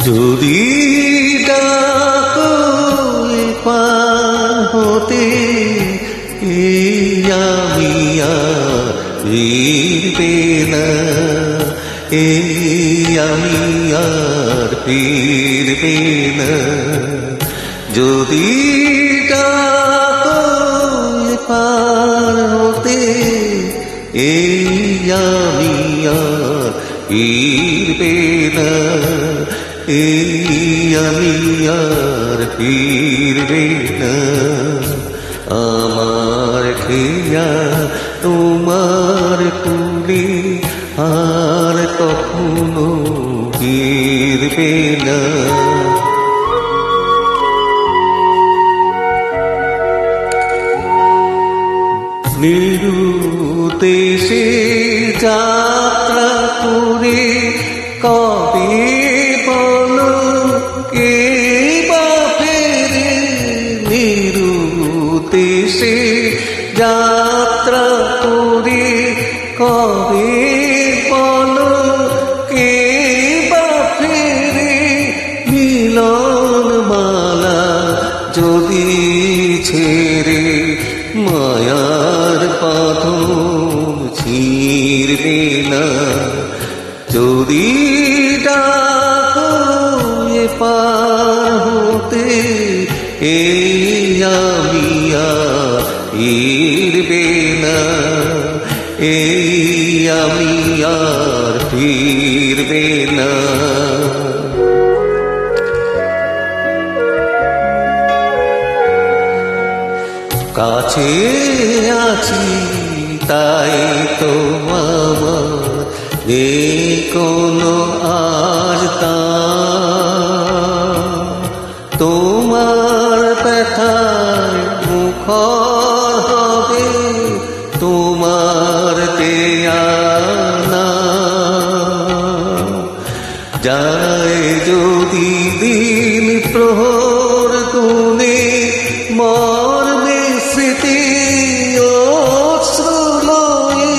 যদি ডাকো পার হতে আমি আর ফিরবে না, আমি আর ফিরবে না। যদি ডাকো পার হতে আমি আর ফিরবে না, আমি আর ফিরবে না। আমার খেয়া তোমার কুলে আর কখনো ফিরবে না। নিরুদ্দেশে যাত্রা করে কবে বলো কে বা ফেরে, নিরুদ্দেশে যাত্রা করে কবে বলো কে বা ফেরে। মিলন মালা যদি ছেড়ে মায়ার বাঁধন ছিঁড়বে না। যদি ডাকো পার হতে আমি আর ফিরবে না, আমি আর ফিরবে না। কাছে আছি তাই তো আমার কোনো আজ তোমার ব্যথায় মুখর হবে তোমার দেয়া না। যায় যদি দিন প্রহর গুনে মর্মে স্মৃতি অশ্রুলয়ে,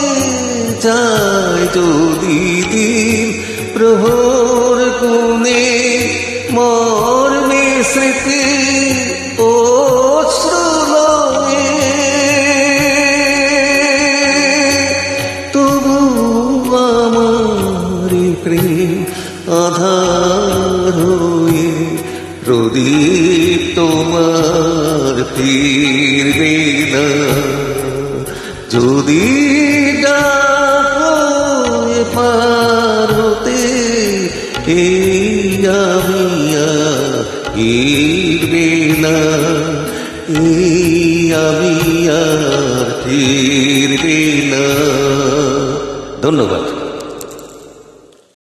যায় যদি দিন প্রহর গুনে মর্মে স্মৃতি অশ্রুলয়ে, তবু আমার প্রেম আধার হয়ে প্রদীপ তোমার ফিরবে না। যদি ডাকো পার হতে আমি আর ফিরবে না, আমি আর ফিরবে না। ধন্যবাদ।